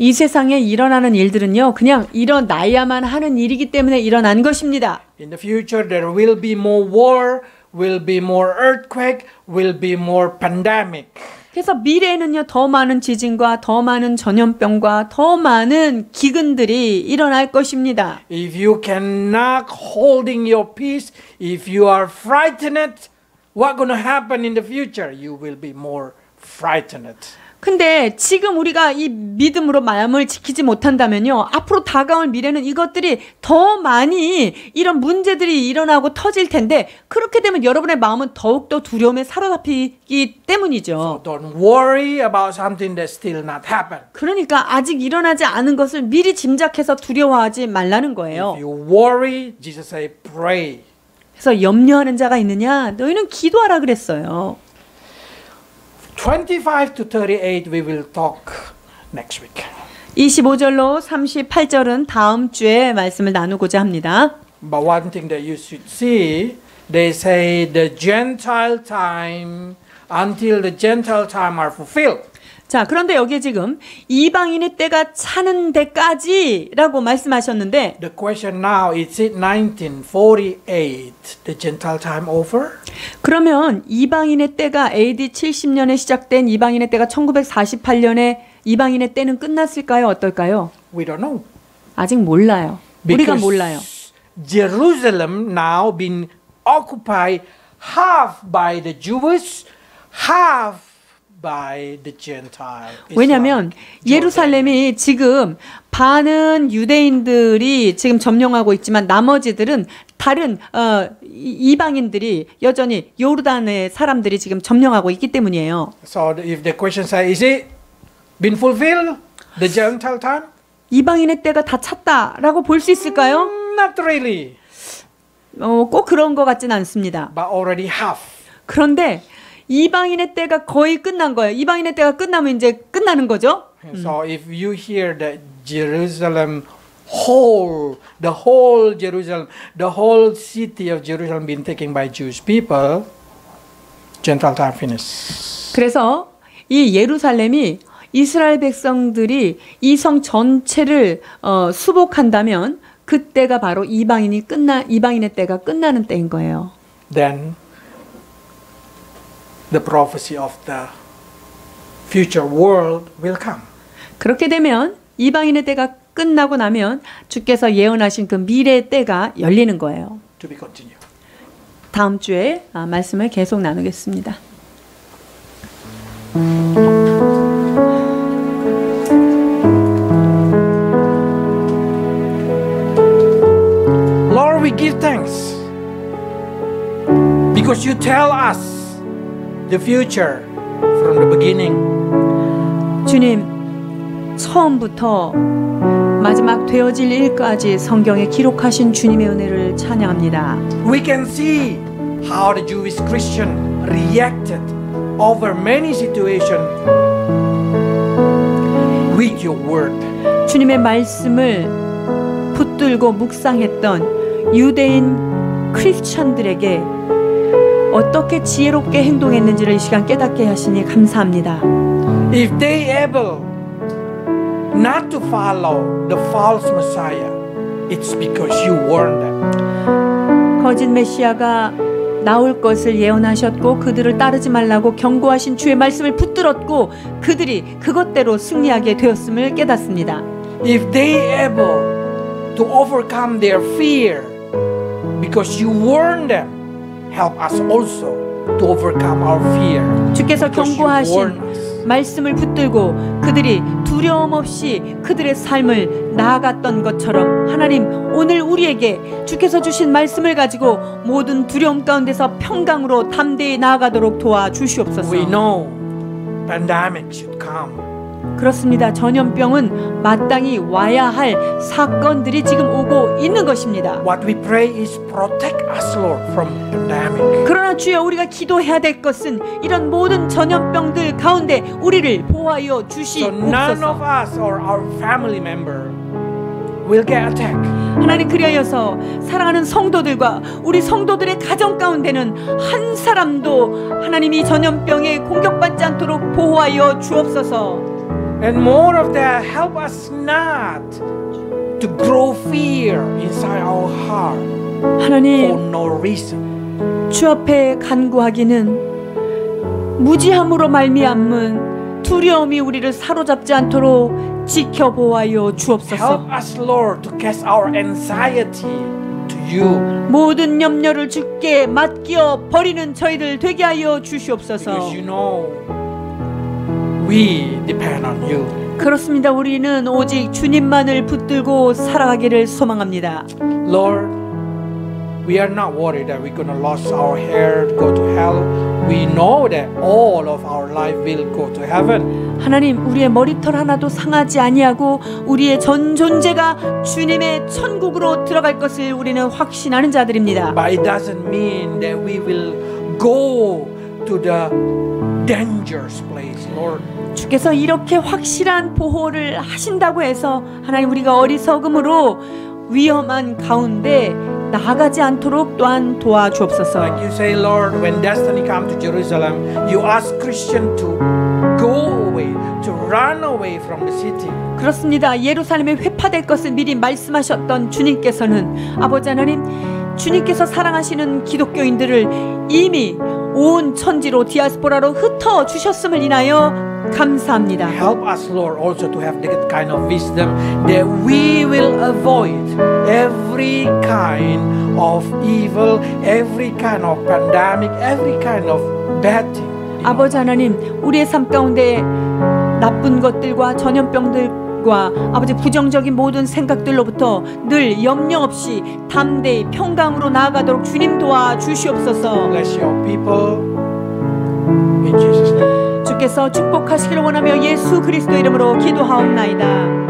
이 세상에 일어나는 일들은요, 그냥 일어나야만 하는 일이기 때문에 일어난 것입니다. In the future, there will be more war, will be more earthquake, will be more pandemic. 그래서 미래에는요, 더 많은 지진과 더 많은 전염병과 더 많은 기근들이 일어날 것입니다. If you cannot holding your peace, if you are frightened, what's going to happen in the future? You will be more frightened. 근데 지금 우리가 이 믿음으로 마음을 지키지 못한다면요, 앞으로 다가올 미래는 이것들이 더 많이 이런 문제들이 일어나고 터질 텐데 그렇게 되면 여러분의 마음은 더욱더 두려움에 사로잡히기 때문이죠. So don't worry about something that still not happened. 그러니까 아직 일어나지 않은 것을 미리 짐작해서 두려워하지 말라는 거예요. If you worry, Jesus say pray. 그래서 염려하는 자가 있느냐? 너희는 기도하라 그랬어요. 25 to 38 we will talk next week. 25절로 38절은 다음 주에 말씀을 나누고자 합니다. But one thing that you should see, they say the Gentile time until the Gentile time are fulfilled. 자, 그런데 여기에 지금 이방인의 때가 차는 데까지라고 말씀하셨는데 The question now is it 1948 the Gentile time over? 그러면 이방인의 때가 AD 70년에 시작된 이방인의 때가 1948년에 이방인의 때는 끝났을까요? 어떨까요? We don't know. 아직 몰라요. 우리가 몰라요. Jerusalem now been occupied half by the Jewish, half by the Gentile. 왜냐하면 예루살렘이 지금 반은 유대인들이 지금 점령하고 있지만 나머지들은 다른 이방인들이 여전히 요르단의 사람들이 지금 점령하고 있기 때문이에요. So if the question says, is it been fulfilled, the Gentile time? 이방인의 때가 다 찼다라고 볼 수 있을까요? Not really, 꼭 그런 것 같지는 않습니다. but already half. 그런데 이방인의 때가 거의 끝난 거예요. 이방인의 때가 끝나면 이제 끝나는 거죠. So if you hear that Jerusalem the whole Jerusalem, the whole city of Jerusalem been taken by Jewish people, Gentile time finished. 그래서 이 예루살렘이 이스라엘 백성들이 이 성 전체를 수복한다면 그때가 바로 이방인의 때가 끝나는 때인 거예요. Then the prophecy of the future world will come. 그렇게 되면 이방인의 때가 끝나고 나면 주께서 예언하신 그 미래의 때가 열리는 거예요. To be continued. 다음 주에 말씀을 계속 나누겠습니다. Lord, we give thanks because you tell us the future from the beginning. 주님, 처음부터 마지막 되어질 일까지 성경에 기록하신 주님의 은혜를 찬양합니다. We can see how the Jewish Christian reacted over many situations with your word. 주님의 말씀을 붙들고 묵상했던 유대인 크리스천들에게 어떻게 지혜롭게 행동했는지를 이 시간 깨닫게 하시니 감사합니다. If they able not to follow the false Messiah, it's because you warned them. 거짓 메시아가 나올 것을 예언하셨고 그들을 따르지 말라고 경고하신 주의 말씀을 붙들었고 그들이 그것대로 승리하게 되었음을 깨닫습니다. If they able to overcome their fear because you warned them, help us also to overcome our fear. 주께서 because you warned 경고하신 us. 말씀을 붙들고 그들이 두려움 없이 그들의 삶을 나아갔던 것처럼 하나님 오늘 우리에게 주께서 주신 말씀을 가지고 모든 두려움 가운데서 평강으로 담대히 나아가도록 도와주시옵소서. We know pandemic should come. 그렇습니다. 전염병은 마땅히 와야 할 사건들이 지금 오고 있는 것입니다. What we pray is protect us, Lord, from pandemic. 그러나 주여 우리가 기도해야 될 것은 이런 모든 전염병들 가운데 우리를 보호하여 So none of 주시옵소서. us or our family member will get attacked. 하나님 그리하여서 사랑하는 성도들과 우리 성도들의 가정 가운데는 한 사람도 하나님이 전염병에 공격받지 않도록 보호하여 주옵소서. And more of that, help us not to grow fear inside our heart for 하나님 no reason. 주 앞에 간구하기는 무지함으로 말미암은 두려움이 우리를 사로잡지 않도록 지켜보아요 Help 주옵소서. us, Lord, to cast our anxiety to you. 모든 염려를 주께 맡겨 버리는 저희들 되게 하여 주시옵소서. Because you know we depend on you. 그렇습니다. 우리는 오직 주님만을 붙들고 살아가기를 소망합니다. Lord, we are not worried that we're going to lose our hair, go to hell. We know that all of our life will go to heaven. 하나님 우리의 머리털 하나도 상하지 아니하고 우리의 전 존재가 주님의 천국으로 들어갈 것을 우리는 확신하는 자들입니다. But it doesn't mean that we will go to the dangerous place, Lord. 주께서 이렇게 확실한 보호를 하신다고 해서 하나님 우리가 어리석음으로 위험한 가운데 나아가지 않도록 또한 도와주옵소서. Like you say, Lord, when destiny comes to Jerusalem, you ask Christians to go go away, to run away from the city. 그렇습니다. 예루살렘에 회파될 것을 미리 말씀하셨던 주님께서는 아버지 하나님, 주님께서 사랑하시는 기독교인들을 이미 온 천지로 디아스포라로 흩어 주셨음을 인하여 감사합니다. Help us, Lord, also to have that kind of wisdom that we will avoid every kind of evil, every kind of pandemic, every kind of bad thing. 아버지 하나님, 우리의 삶 가운데 나쁜 것들과 전염병들과 아버지 부정적인 모든 생각들로부터 늘 염려 없이 담대히 평강으로 나아가도록 주님 도와주시옵소서. Bless your people in Jesus' name. 주께서 축복하시기를 원하며 예수 그리스도 이름으로 기도하옵나이다.